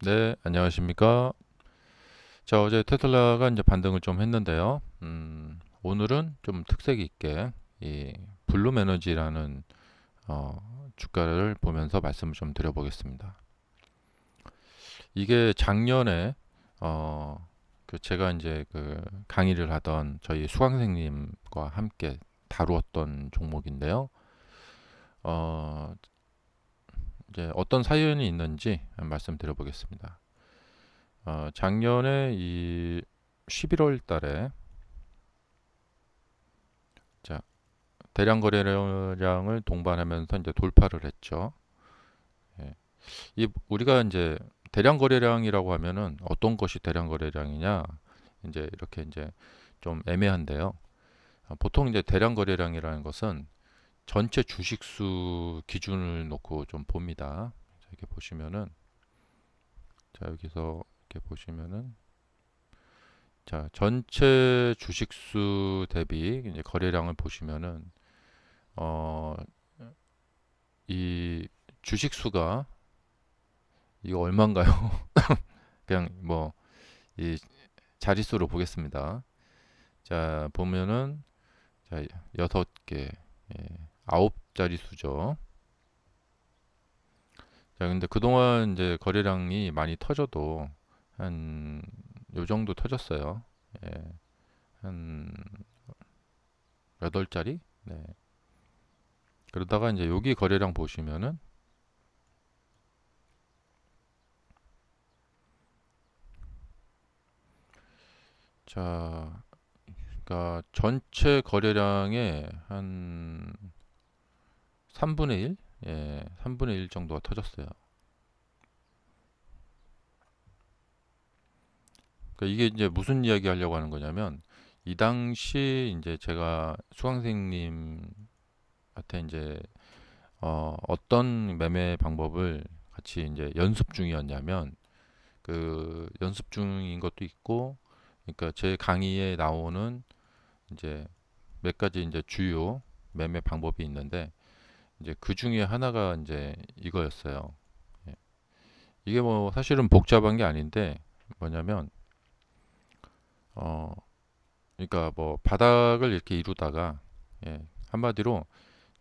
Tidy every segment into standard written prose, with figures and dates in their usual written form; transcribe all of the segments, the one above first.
네, 안녕하십니까. 자, 어제 테슬라가 이제 반등을 좀 했는데요. 오늘은 좀 특색 있게 이 블룸 에너지라는 주가를 보면서 말씀을 좀 드려보겠습니다. 이게 작년에 제가 이제 그 강의를 하던 저희 수강생님과 함께 다루었던 종목인데요. 어, 이제 어떤 사연이 있는지 말씀드려보겠습니다. 작년에 이 11월 달에 자, 대량 거래량을 동반하면서 이제 돌파를 했죠. 예. 이 우리가 이제 대량 거래량이라고 하면은 어떤 것이 대량 거래량이냐? 이제 이렇게 이제 좀 애매한데요. 보통 이제 대량 거래량이라는 것은 전체 주식수 기준을 놓고 좀 봅니다. 자, 이렇게 보시면은 자, 여기서 이렇게 보시면은 자, 전체 주식수 대비 이제 거래량을 보시면은 어, 이 주식수가 이거 얼마인가요? 그냥 뭐 이 자릿수로 보겠습니다. 자, 보면은 자, 6개. 예, 9자릿수죠. 자, 근데 그동안 이제 거래량이 많이 터져도 한 요 정도 터졌어요. 예, 한 8자리? 네. 그러다가 이제 여기 거래량 보시면은 자, 그러니까 전체 거래량의 한 3분의 1? 예, 3분의 1 정도가 터졌어요. 그러니까 이게 이제 무슨 이야기 하려고 하는 거냐면 이 당시 이제 제가 수강생님한테 이제 어떤 매매 방법을 같이 이제 연습 중이었냐면 그 연습 중인 것도 있고 그러니까 제 강의에 나오는 이제 몇 가지 이제 주요 매매 방법이 있는데 이제 그 중에 하나가 이제 이거였어요. 예. 이게 뭐 사실은 복잡한 게 아닌데 뭐냐면 어 그러니까 뭐 바닥을 이렇게 이루다가 예, 한마디로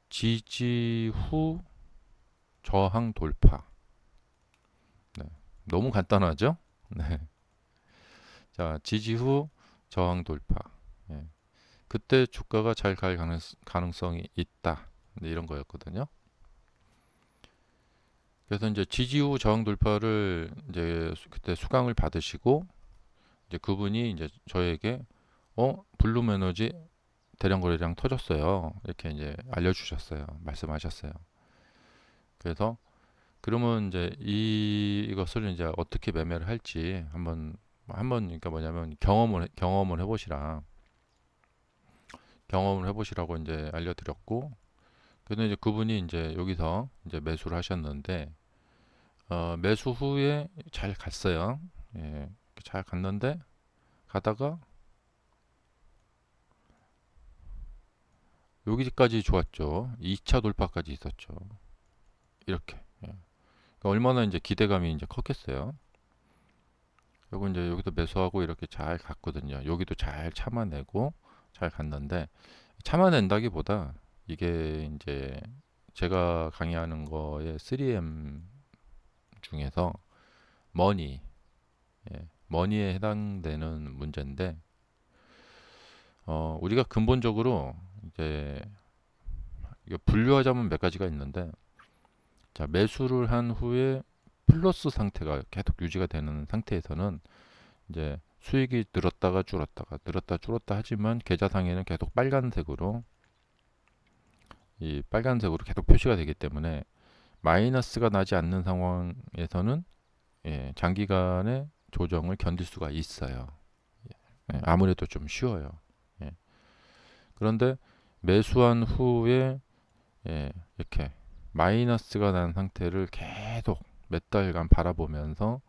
지지 후 저항 돌파. 네. 너무 간단하죠? 네. 자, 지지 후 저항 돌파. 예. 그때 주가가 잘 갈 가능성이 있다. 네, 이런 거였거든요. 그래서 이제 지지 후 저항 돌파를 이제 그때 수강을 받으시고 이제 그분이 이제 저에게 블룸 에너지 대량 거래량 터졌어요. 이렇게 이제 알려주셨어요. 말씀하셨어요. 그래서 그러면 이제 이것을 이제 어떻게 매매를 할지 한번 그러니까 뭐냐면 경험을 해보시라 경험을 해보시라고 이제 알려드렸고 그래서 이제 그분이 이제 여기서 이제 매수를 하셨는데 매수 후에 잘 갔어요. 예, 잘 갔는데 가다가 여기까지 좋았죠. 2차 돌파까지 있었죠. 이렇게. 예. 그러니까 얼마나 이제 기대감이 이제 컸겠어요. 그리고 이제 여기도 매수하고 이렇게 잘 갔거든요. 여기도 잘 참아내고 잘 갔는데 참아낸다기보다 이게 이제 제가 강의하는 거에 3M 중에서 머니, 머니에 해당되는 문제인데 우리가 근본적으로 이제 이거 분류하자면 몇 가지가 있는데 자, 매수를 한 후에 플러스 상태가 계속 유지가 되는 상태에서는 이제 수익이 늘었다가 줄었다가 늘었다 줄었다 하지만 계좌상에는 계속 빨간색으로 계속 표시가 되기 때문에 마이너스가 나지 않는 상황에서는 장기간의 조정을 견딜 수가 있어요. 아무래도 좀 쉬워요. 예. 그런데 매수한 후에 이렇게 마이너스가 난 상태를 계속 몇 달간 바라보면서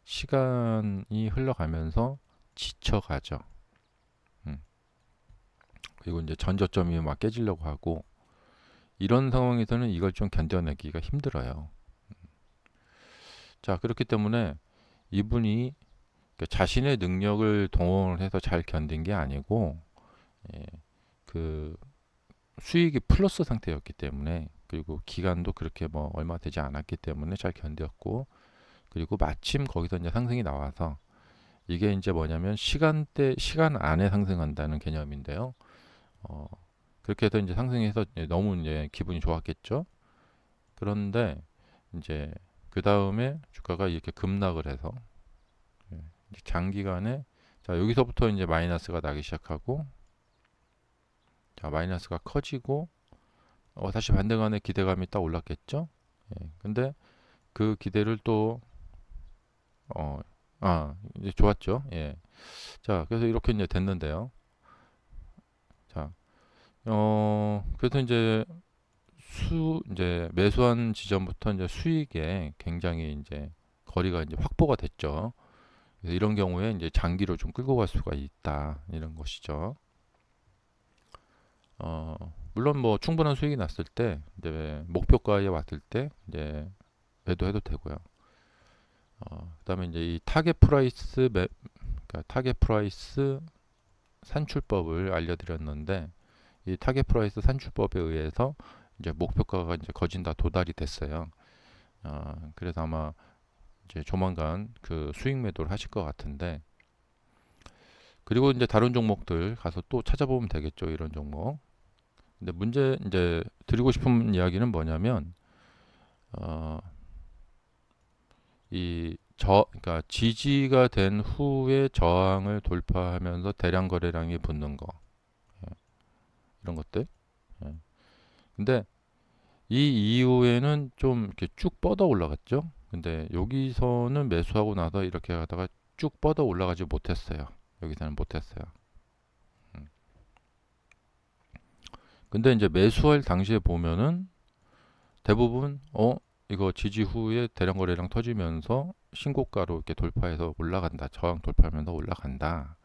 시간이 흘러가면서 지쳐가죠. 음. 그리고 이제 전저점이 막 깨지려고 하고 이런 상황에서는 이걸 좀 견뎌내기가 힘들어요. 자, 그렇기 때문에 이분이 자신의 능력을 동원을 해서 잘 견딘 게 아니고, 예, 그 수익이 플러스 상태였기 때문에, 그리고 기간도 그렇게 뭐 얼마 되지 않았기 때문에 잘 견뎠고, 그리고 마침 거기서 이제 상승이 나와서, 이게 이제 뭐냐면 시간 안에 상승한다는 개념인데요. 어, 그렇게 해서 이제 상승해서 너무 이제 기분이 좋았겠죠. 그런데 이제 그 다음에 주가가 이렇게 급락을 해서, 예, 이제 장기간에, 자 여기서부터 이제 마이너스가 나기 시작하고, 자 마이너스가 커지고, 다시 반대간의 기대감이 딱 올랐겠죠. 근데 그 기대를 또 어, 이제 좋았죠. 예. 자, 그래서 이렇게 이제 됐는데요. 자, 그래서 이제 매수한 지점부터 이제 수익에 굉장히 이제 거리가 이제 확보가 됐죠. 그래서 이런 경우에 이제 장기로 좀 끌고 갈 수가 있다, 이런 것이죠. 물론 뭐 충분한 수익이 났을 때, 이제 목표가에 왔을 때 이제 매도해도 되고요. 그다음에 이제 이 그러니까 타겟 프라이스 산출법을 알려드렸는데, 이 타겟 프라이스 산출법에 의해서 이제 목표가가 이제 거진 다 도달이 됐어요. 그래서 아마 이제 조만간 그 수익 매도를 하실 것 같은데, 그리고 이제 다른 종목들 가서 또 찾아보면 되겠죠, 이런 종목. 근데 문제 이제 드리고 싶은 이야기는 뭐냐면, 어, 그러니까 지지가 된 후에 저항을 돌파하면서 대량 거래량이 붙는 거, 예, 이런 것들. 예. 근데 이 이후에는 좀 이렇게 쭉 뻗어 올라갔죠. 근데 여기서는 매수하고 나서 이렇게 가다가 쭉 뻗어 올라가지 못했어요. 여기서는 못했어요. 음. 근데 이제 매수할 당시에 보면은 대부분 이거 지지 후에 대량 거래량 터지면서 신고가로 이렇게 돌파해서 올라간다. 저항 돌파하면서 올라간다.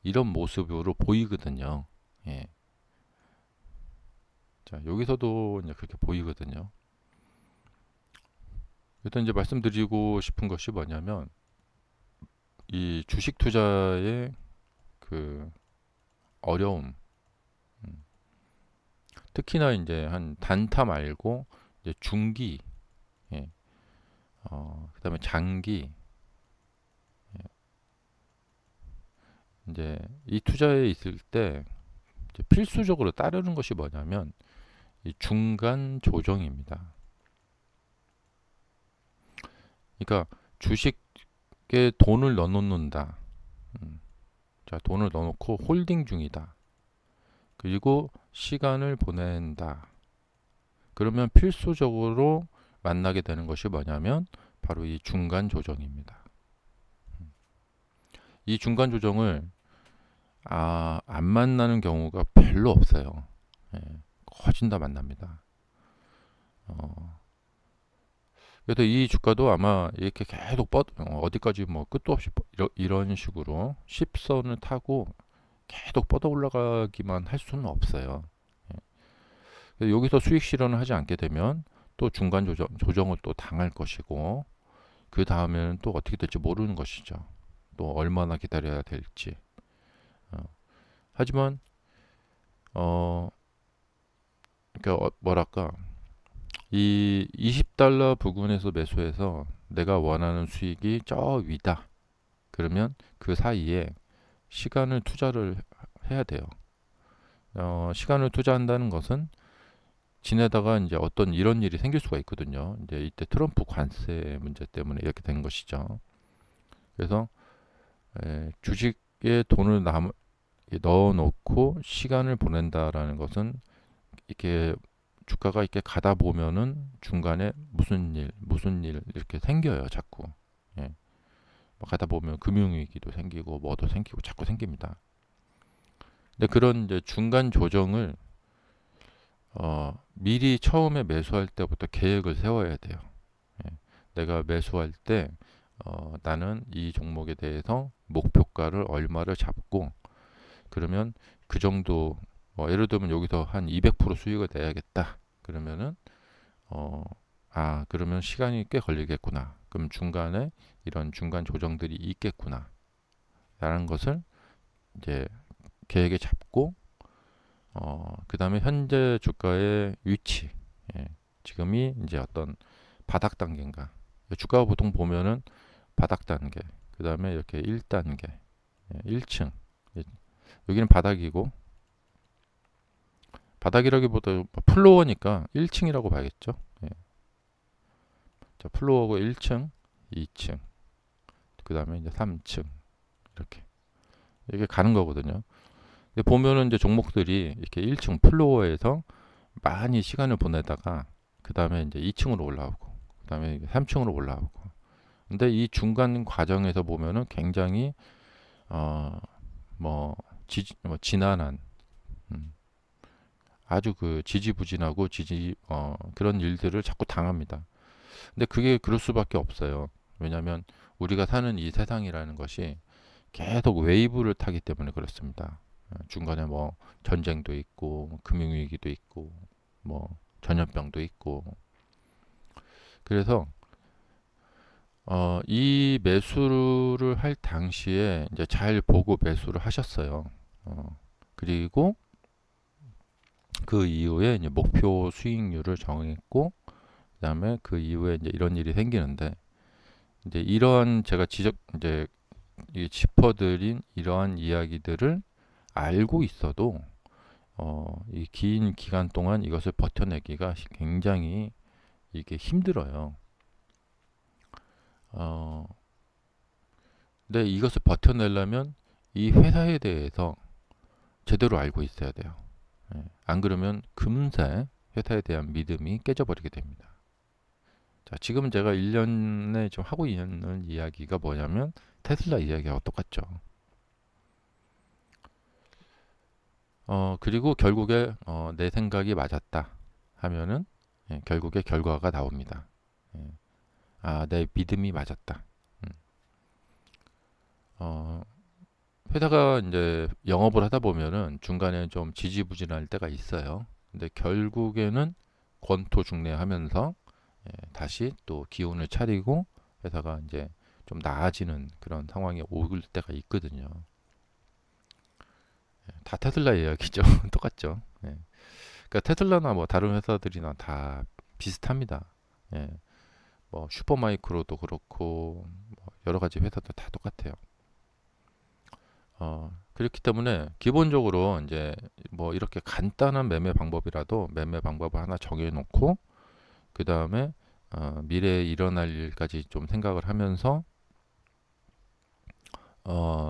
이런 모습으로 보이거든요. 예. 자, 여기서도 이제 그렇게 보이거든요. 일단 이제 말씀드리고 싶은 것이 뭐냐면, 이 주식 투자의 그 어려움, 음, 특히나 이제 한 단타 말고 이제 중기, 예, 그다음에 장기, 이제 이 투자에 있을 때 이제 필수적으로 따르는 것이 뭐냐면 이 중간 조정입니다. 그러니까 주식에 돈을 넣어놓는다. 음, 자, 돈을 넣어놓고 홀딩 중이다. 그리고 시간을 보낸다. 그러면 필수적으로 만나게 되는 것이 뭐냐면 바로 이 중간 조정입니다. 이 중간 조정을 안 만나는 경우가 별로 없어요. 예, 거진 다 만납니다. 어, 그래서 이 주가도 아마 이렇게 계속 어디까지 뭐 끝도 없이 이런 식으로 10선을 타고 계속 뻗어 올라가기만 할 수는 없어요. 예. 여기서 수익 실현을 하지 않게 되면 또 중간 조정을 또 당할 것이고, 그 다음에는 또 어떻게 될지 모르는 것이죠. 또 얼마나 기다려야 될지. 어, 하지만 어, 그러니까 뭐랄까, 이 20달러 부근에서 매수해서 내가 원하는 수익이 저 위다. 그러면 그 사이에 시간을 투자를 해야 돼요. 시간을 투자한다는 것은 지내다가 이제 어떤 이런 일이 생길 수가 있거든요. 이제 이때 트럼프 관세 문제 때문에 이렇게 된 것이죠. 그래서 주식에 돈을 넣어놓고 시간을 보낸다라는 것은, 이렇게 주가가 이렇게 가다 보면은 중간에 무슨 일 이렇게 생겨요, 자꾸. 예. 뭐 가다 보면 금융위기도 생기고 뭐도 생기고 자꾸 생깁니다. 근데 그런 이제 중간 조정을 미리 처음에 매수할 때부터 계획을 세워야 돼요. 예. 내가 매수할 때 나는 이 종목에 대해서 목표가를 얼마를 잡고, 그러면 그 정도, 예를 들면 여기서 한 200% 수익을 내야겠다. 그러면은 그러면 시간이 꽤 걸리겠구나. 그럼 중간에 이런 중간 조정들이 있겠구나 라는 것을 이제 계획에 잡고 그 다음에 현재 주가의 위치, 예, 지금이 이제 어떤 바닥 단계인가. 주가가 보통 보면은 바닥 단계, 그 다음에 이렇게 1단계, 1층, 여기는 바닥이고, 바닥이라기보다 플로어니까 1층이라고 봐야겠죠. 예. 자, 플로어고 1층, 2층, 그 다음에 이제 3층, 이렇게 가는 거거든요. 근데 보면은 이제 종목들이 이렇게 1층 플로어에서 많이 시간을 보내다가 그 다음에 이제 2층으로 올라오고 그 다음에 3층으로 올라오고, 근데 이 중간 과정에서 보면은 굉장히 어 뭐 지난한, 음, 아주 그 지지부진하고 그런 일들을 자꾸 당합니다. 근데 그게 그럴 수밖에 없어요. 왜냐하면 우리가 사는 이 세상이라는 것이 계속 웨이브를 타기 때문에 그렇습니다. 중간에 뭐 전쟁도 있고 뭐 금융위기도 있고 뭐 전염병도 있고, 그래서 이 매수를 할 당시에 이제 잘 보고 매수를 하셨어요. 그리고 그 이후에 이제 목표 수익률을 정했고, 그다음에 그 이후에 이제 이런 일이 생기는데, 이제 이러한 제가 이제 이 짚어드린 이러한 이야기들을 알고 있어도 이 긴 기간 동안 이것을 버텨내기가 굉장히 이게 힘들어요. 어, 근데 이것을 버텨내려면 이 회사에 대해서 제대로 알고 있어야 돼요. 예, 안 그러면 금세 회사에 대한 믿음이 깨져버리게 됩니다. 자, 지금 제가 1년에 좀 하고 있는 이야기가 뭐냐면 테슬라 이야기하고 똑같죠. 그리고 결국에 내 생각이 맞았다 하면은, 예, 결국에 결과가 나옵니다. 예, 내 믿음이 맞았다. 음. 어, 회사가 이제 영업을 하다 보면은 중간에 좀 지지부진할 때가 있어요. 근데 결국에는 권토중래하면서, 예, 다시 또 기운을 차리고 회사가 이제 좀 나아지는 그런 상황이 올 때가 있거든요. 다 테슬라 이야기죠. 똑같죠. 예. 그러니까 테슬라나 뭐 다른 회사들이나 다 비슷합니다. 예. 뭐 슈퍼마이크로도 그렇고 뭐 여러 가지 회사도 다 똑같아요. 그렇기 때문에 기본적으로 이제 뭐 이렇게 간단한 매매 방법이라도 매매 방법을 하나 정해놓고 그 다음에 미래에 일어날 일까지 좀 생각을 하면서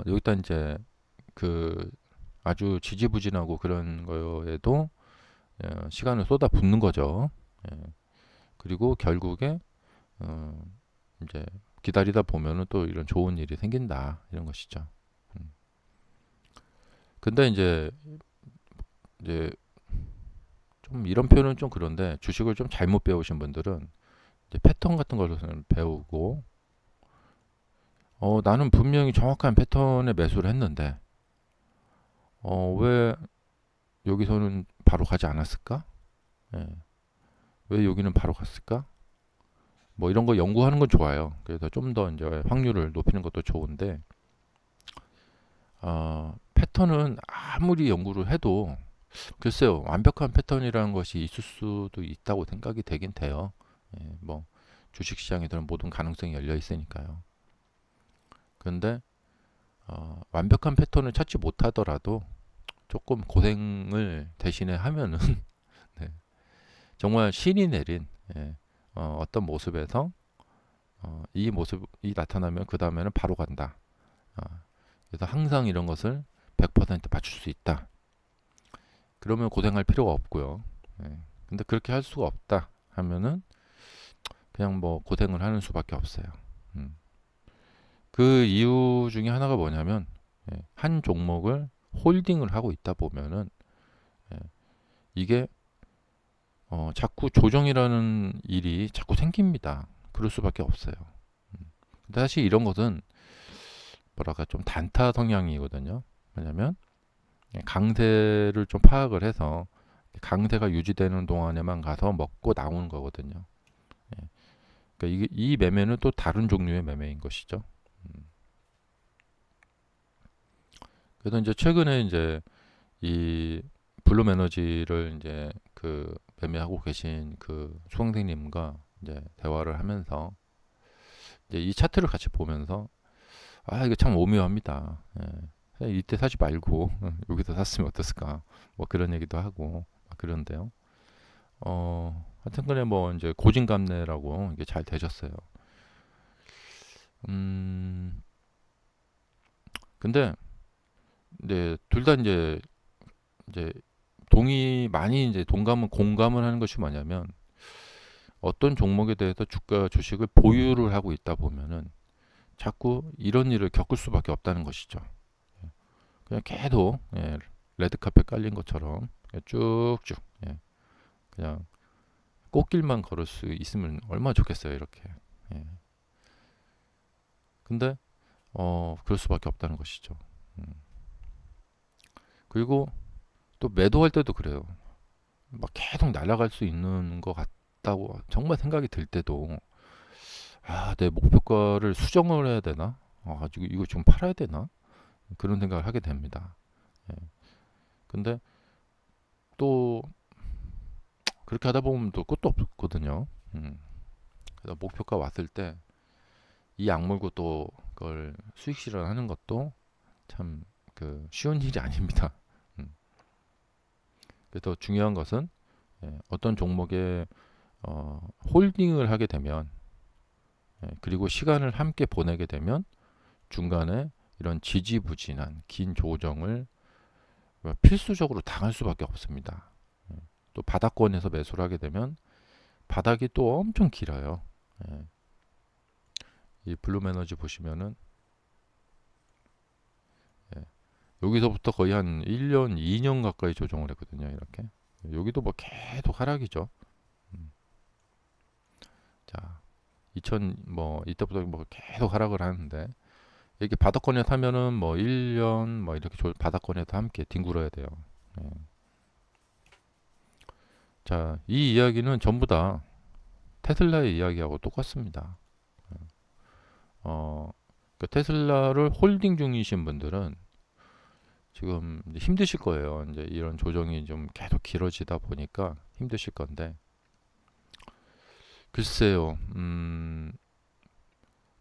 여기다 이제 그 아주 지지부진하고 그런 거에도 시간을 쏟아 붓는 거죠. 예. 그리고 결국에 어, 이제 기다리다 보면은 또 이런 좋은 일이 생긴다 이런 것이죠. 음. 근데 이제 좀 이런 표현은 좀 그런데 주식을 좀 잘못 배우신 분들은 이제 패턴 같은 것을 배우고 나는 분명히 정확한 패턴에 매수를 했는데 왜 여기서는 바로 가지 않았을까? 예. 왜 여기는 바로 갔을까? 뭐 이런 거 연구하는 건 좋아요. 그래서 좀 더 이제 확률을 높이는 것도 좋은데 패턴은 아무리 연구를 해도 글쎄요, 완벽한 패턴이라는 것이 있을 수도 있다고 생각이 되긴 돼요. 예, 뭐 주식시장에서는 모든 가능성이 열려 있으니까요. 그런데 완벽한 패턴을 찾지 못하더라도 조금 고생을 대신에 하면은 네, 정말 신이 내린, 예, 어떤 모습에서 이 모습이 나타나면 그 다음에는 바로 간다. 어, 그래서 항상 이런 것을 100% 맞출 수 있다. 그러면 고생할 필요가 없고요. 예. 근데 그렇게 할 수가 없다 하면은 그냥 뭐 고생을 하는 수밖에 없어요. 음. 그 이유 중에 하나가 뭐냐면, 예, 한 종목을 홀딩을 하고 있다 보면은, 예, 이게 자꾸 조정이라는 일이 자꾸 생깁니다. 그럴 수밖에 없어요. 근데 사실 이런 것은 뭐랄까 좀 단타 성향이거든요. 왜냐면 강세를 좀 파악을 해서 강세가 유지되는 동안에만 가서 먹고 나오는 거거든요. 예. 그러니까 이 매매는 또 다른 종류의 매매인 것이죠. 음. 그래서 이제 최근에 이제 이 블룸 에너지를 이제 그 매매하고 계신 그 수강생님과 이제 대화를 하면서 이제 이 차트를 같이 보면서 아 이게 참 오묘합니다. 예. 그냥 이때 사지 말고 여기서 샀으면 어땠을까? 뭐 그런 얘기도 하고 막 그런데요. 하여튼간에 뭐 이제 고진감래라고 이게 잘 되셨어요. 음, 근데 이제 둘 다 이제 많이 이제 공감을 하는 것이 뭐냐면 어떤 종목에 대해서 주가 주식을 보유를 하고 있다 보면은 자꾸 이런 일을 겪을 수밖에 없다는 것이죠. 그냥 계속 레드카펫 깔린 것처럼 쭉쭉 그냥 꽃길만 걸을 수 있으면 얼마나 좋겠어요, 이렇게. 예. 근데 그럴 수밖에 없다는 것이죠. 음. 그리고 또 매도할 때도 그래요. 막 계속 날아갈 수 있는 것 같다고 정말 생각이 들 때도 내 목표가를 수정을 해야 되나? 가지고 이거 좀 팔아야 되나? 그런 생각을 하게 됩니다. 예. 근데 또 그렇게 하다 보면 또 끝도 없거든요. 그래서 목표가 왔을 때 이 악물고 또 그걸 수익 실현하는 것도 참 그 쉬운 일이 아닙니다. 음. 그래서 중요한 것은 어떤 종목에 홀딩을 하게 되면 그리고 시간을 함께 보내게 되면 중간에 이런 지지부진한 긴 조정을 필수적으로 당할 수밖에 없습니다. 예. 또 바닥권에서 매수를 하게 되면 바닥이 또 엄청 길어요. 예. 이 블룸 에너지 보시면은 예. 여기서부터 거의 한 1년, 2년 가까이 조정을 했거든요. 이렇게. 여기도 뭐 계속 하락이죠. 음. 자, 2000 뭐 이때부터 뭐 계속 하락을 하는데 이렇게 바닥권에 타면은 뭐 1년 뭐 이렇게 바닥권에서 함께 뒹굴어야 돼요. 예. 자, 이 이야기는 전부 다 테슬라의 이야기하고 똑같습니다. 어, 그 테슬라를 홀딩 중이신 분들은 지금 이제 힘드실 거예요. 이제 이런 조정이 좀 계속 길어지다 보니까 힘드실 건데, 글쎄요,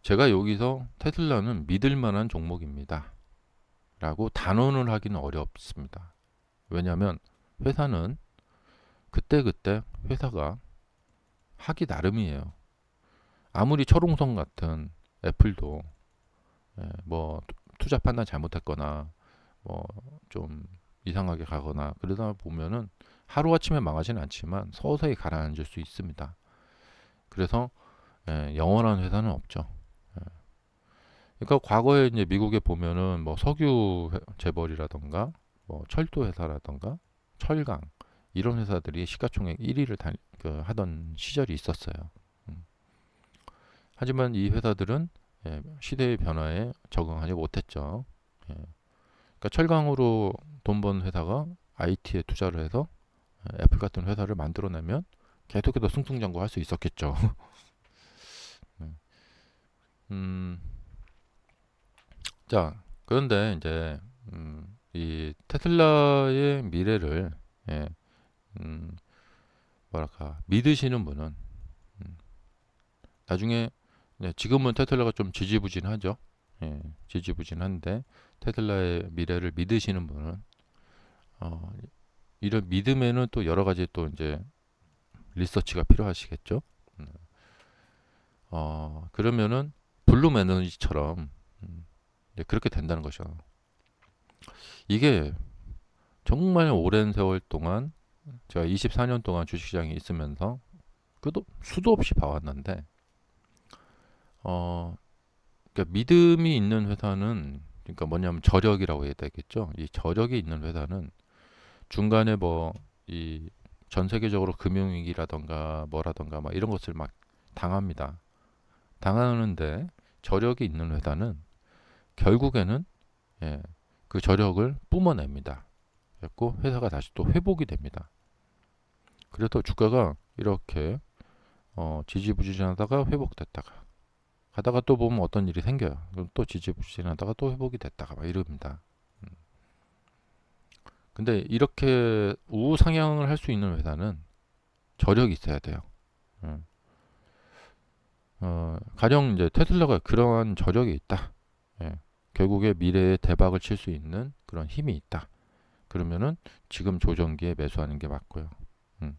제가 여기서 테슬라는 믿을 만한 종목입니다. 라고 단언을 하기는 어렵습니다. 왜냐하면 회사는 그때그때 회사가 하기 나름이에요. 아무리 철옹성 같은 애플도 뭐 투자 판단 잘못했거나 뭐 좀 이상하게 가거나 그러다 보면은 하루아침에 망하지는 않지만 서서히 가라앉을 수 있습니다. 그래서 영원한 회사는 없죠. 예. 그러니까 과거에 이제 미국에 보면은 뭐 석유 재벌이라던가 뭐 철도 회사라던가 철강 이런 회사들이 시가총액 1위를 하던 시절이 있었어요. 음. 하지만 이 회사들은 시대의 변화에 적응하지 못했죠. 예. 그러니까 철강으로 돈 번 회사가 IT에 투자를 해서 애플 같은 회사를 만들어내면 계속해서 승승장구할 수 있었겠죠. 네. 음, 자, 그런데 이제 이 테슬라의 미래를 예, 음, 뭐랄까 믿으시는 분은 나중에 지금은 테슬라가 좀 지지부진하죠. 지지부진한데 테슬라의 미래를 믿으시는 분은 어, 이런 믿음에는 또 여러 가지 또 이제 리서치가 필요하시겠죠. 음, 그러면은 블룸 에너지처럼 그렇게 된다는 것이죠. 이게 정말 오랜 세월 동안 제가 24년 동안 주식시장에 있으면서 그도 수도 없이 봐왔는데 어, 그러니까 믿음이 있는 회사는 그러니까 뭐냐면 저력이라고 해야 되겠죠. 이 저력이 있는 회사는 중간에 뭐 이 전 세계적으로 금융위기라던가 뭐라던가 막 이런 것을 막 당합니다. 당하는데 저력이 있는 회사는 결국에는 예, 그 저력을 뿜어냅니다. 그래고 회사가 다시 또 회복이 됩니다. 그래서 주가가 이렇게 지지부진하다가 회복됐다가 가다가 또 보면 어떤 일이 생겨요. 그럼 또 지지부진하다가 또 회복이 됐다가 막 이럽니다. 음. 근데 이렇게 우상향을 할 수 있는 회사는 저력이 있어야 돼요. 음. 가령 이제 테슬라가 그러한 저력이 있다. 예. 결국에 미래에 대박을 칠 수 있는 그런 힘이 있다. 그러면은 지금 조정기에 매수하는 게 맞고요. 음.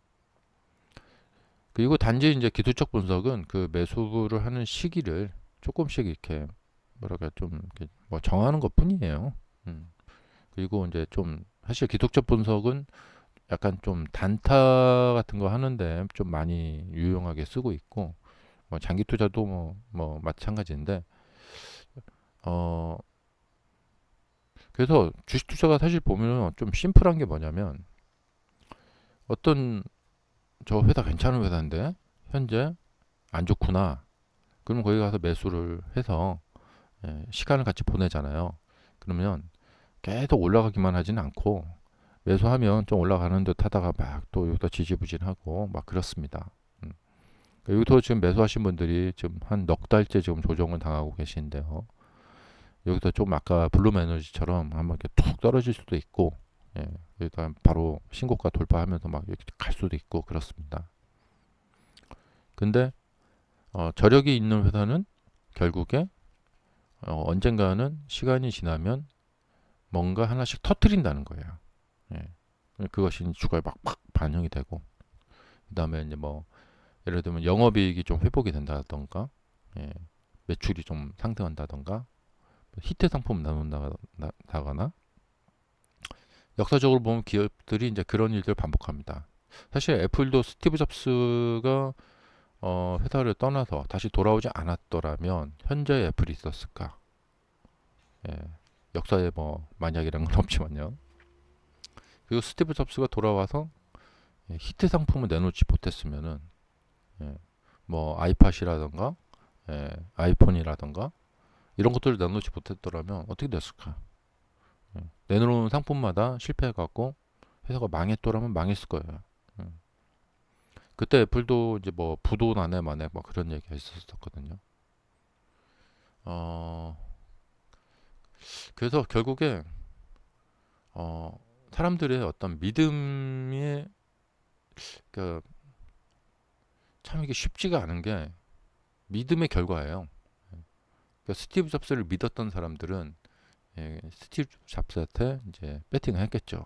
그리고 단지 이제 기술적 분석은 그 매수를 하는 시기를 조금씩 이렇게 뭐랄까 좀 이렇게 뭐 정하는 것뿐이에요. 음. 그리고 이제 좀 사실 기술적 분석은 약간 좀 단타 같은 거 하는데 좀 많이 유용하게 쓰고 있고 뭐 장기 투자도 뭐 마찬가지인데 어 그래서 주식 투자가 사실 보면 좀 심플한 게 뭐냐면 어떤 저 회사 괜찮은 회사인데 현재 안 좋구나. 그러면 거기 가서 매수를 해서 시간을 같이 보내잖아요. 그러면 계속 올라가기만 하지는 않고 매수하면 좀 올라가는 듯 하다가 막 또 여기다 지지부진하고 막 그렇습니다. 음. 여기서 지금 매수하신 분들이 지금 한 넉 달째 지금 조정을 당하고 계신데요. 여기서 좀 아까 블룸 에너지처럼 한번 이렇게 툭 떨어질 수도 있고, 예, 일단 바로 신고가 돌파하면서 막 이렇게 갈 수도 있고 그렇습니다. 근데 저력이 있는 회사는 결국에 언젠가는 시간이 지나면 뭔가 하나씩 터트린다는 거예요. 예. 그것이 주가에 막 반영이 되고, 그다음에 이제 뭐 예를 들면 영업이익이 좀 회복이 된다던가, 예, 매출이 좀 상승한다던가, 히트 상품 나눈다거나, 역사적으로 보면 기업들이 이제 그런 일들을 반복합니다. 사실 애플도 스티브 잡스가 회사를 떠나서 다시 돌아오지 않았더라면 현재 애플이 있었을까? 예, 역사에 뭐 만약이란 건 없지만요. 그리고 스티브 잡스가 돌아와서 히트 상품을 내놓지 못했으면은 예, 뭐 아이팟이라던가 아이폰이라던가 이런 것들을 내놓지 못했더라면 어떻게 됐을까? 내놓은 상품마다 실패해갖고 회사가 망했더라면 망했을 거예요. 음. 그때 애플도 이제 뭐 부도난에 만에 뭐 그런 얘기가 있었거든요. 어, 그래서 결국에 어, 사람들의 어떤 믿음이 그, 참 이게 쉽지가 않은 게 믿음의 결과예요. 그러니까 스티브 잡스를 믿었던 사람들은 스티브 잡스한테 이제 배팅을 했겠죠.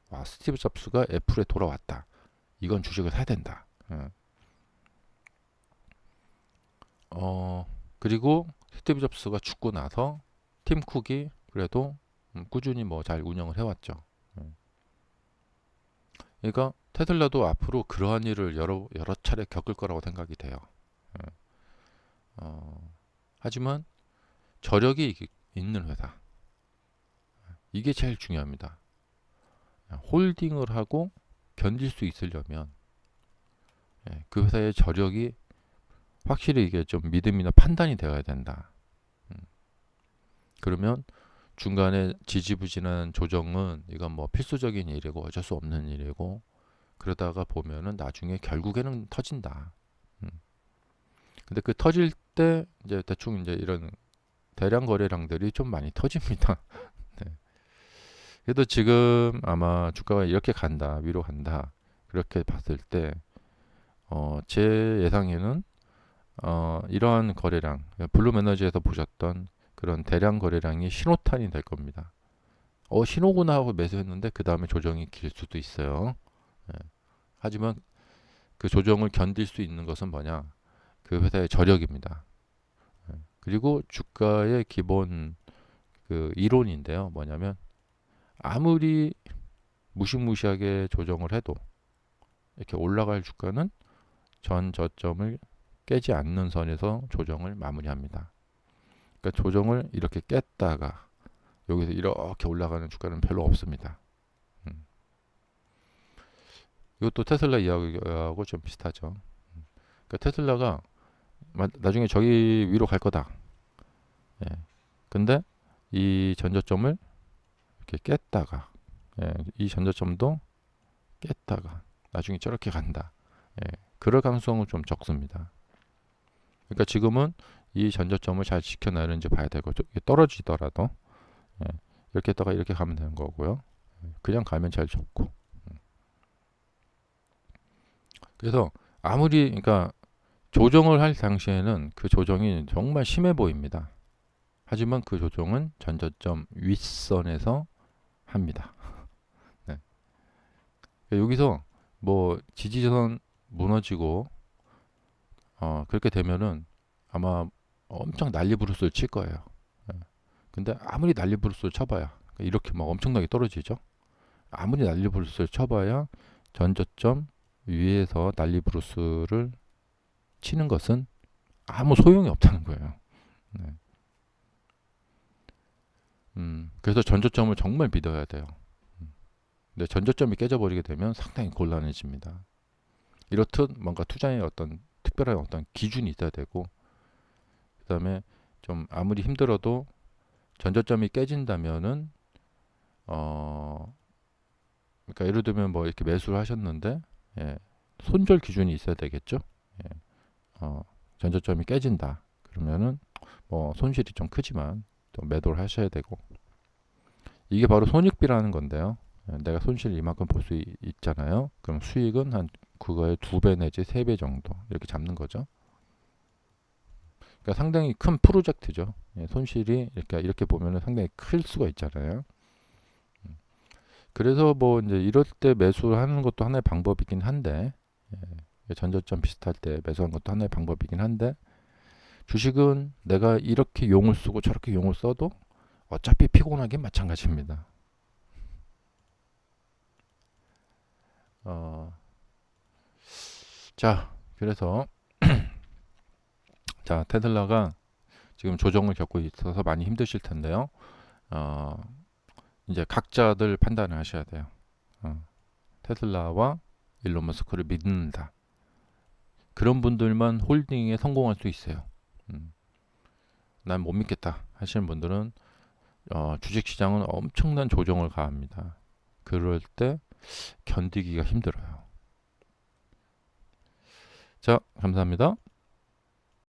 와, 스티브 잡스가 애플에 돌아왔다. 이건 주식을 사야 된다. 그리고 스티브 잡스가 죽고 나서 팀 쿡이 그래도 꾸준히 뭐 잘 운영을 해왔죠. 음. 그러니까 테슬라도 앞으로 그러한 일을 여러 차례 겪을 거라고 생각이 돼요. 음. 하지만 저력이 있는 회사 이게 제일 중요합니다. 홀딩을 하고 견딜 수 있으려면 그 회사의 저력이 확실히 이게 좀 믿음이나 판단이 되어야 된다. 음. 그러면 중간에 지지부진한 조정은 이건 뭐 필수적인 일이고 어쩔 수 없는 일이고 그러다가 보면은 나중에 결국에는 터진다. 음. 근데 그 터질 때 이제 대충 이제 이런 대량 거래량들이 좀 많이 터집니다. 네. 그래도 지금 아마 주가가 이렇게 간다, 위로 간다. 그렇게 봤을 때, 제 예상에는, 이러한 거래량, 블룸 에너지에서 보셨던 그런 대량 거래량이 신호탄이 될 겁니다. 신호구나 하고 매수했는데 그 다음에 조정이 길 수도 있어요. 예. 하지만 그 조정을 견딜 수 있는 것은 뭐냐? 그 회사의 저력입니다. 예. 그리고 주가의 기본 그 이론인데요. 뭐냐면 아무리 무시무시하게 조정을 해도 이렇게 올라갈 주가는 전 저점을 깨지 않는 선에서 조정을 마무리합니다. 그러니까 조정을 이렇게 깼다가 여기서 이렇게 올라가는 주가는 별로 없습니다. 음. 이것도 테슬라 이야기하고 좀 비슷하죠. 그러니까 테슬라가 나중에 저기 위로 갈 거다. 예. 근데 이 전저점을 이렇게 깼다가 이 전저점도 깼다가 나중에 저렇게 간다. 예. 그럴 가능성은 좀 적습니다. 그러니까 지금은 이 전저점을 잘 지켜내는지 봐야 되고, 이게 떨어지더라도 예, 이렇게 했다가 이렇게 가면 되는 거고요. 그냥 가면 제일 좋고. 그래서 아무리 그러니까 조정을 할 당시에는 그 조정이 정말 심해 보입니다. 하지만 그 조정은 전저점 윗선에서 합니다. 네. 여기서 뭐 지지선 무너지고 그렇게 되면은 아마 엄청 난리 부르스를 칠 거예요. 예. 근데 아무리 난리 부르스를 쳐봐야 이렇게 막 엄청나게 떨어지죠. 아무리 난리 부르스를 쳐봐야 전저점 위에서 난리 부르스를 치는 것은 아무 소용이 없다는 거예요. 네. 그래서 전저점을 정말 믿어야 돼요. 근데 전저점이 깨져버리게 되면 상당히 곤란해집니다. 이렇듯 뭔가 투자에 어떤 특별한 어떤 기준이 있어야 되고, 그 다음에 좀 아무리 힘들어도 전저점이 깨진다면은 그러니까 예를 들면 뭐 이렇게 매수를 하셨는데 예, 손절 기준이 있어야 되겠죠. 예, 전저점이 깨진다. 그러면은 뭐 손실이 좀 크지만 또 매도를 하셔야 되고, 이게 바로 손익비라는 건데요. 예, 내가 손실 이만큼 볼 수 있잖아요. 그럼 수익은 한 그거의 2배 내지 3배 정도 이렇게 잡는 거죠. 그러니까 상당히 큰 프로젝트죠. 예, 손실이 이렇게 보면은 상당히 클 수가 있잖아요. 그래서 뭐 이제 이럴 때 매수하는 것도 하나의 방법이긴 한데, 전저점 비슷할 때 매수하는 것도 하나의 방법이긴 한데, 주식은 내가 이렇게 용을 쓰고 저렇게 용을 써도 어차피 피곤하긴 마찬가지입니다. 어, 자, 그래서 자, 테슬라가 지금 조정을 겪고 있어서 많이 힘드실 텐데요. 어, 이제 각자들 판단을 하셔야 돼요. 테슬라와 일론 머스크를 믿는다. 그런 분들만 홀딩에 성공할 수 있어요. 난 못 믿겠다 하시는 분들은 주식시장은 엄청난 조정을 가합니다. 그럴 때 견디기가 힘들어요. 자, 감사합니다.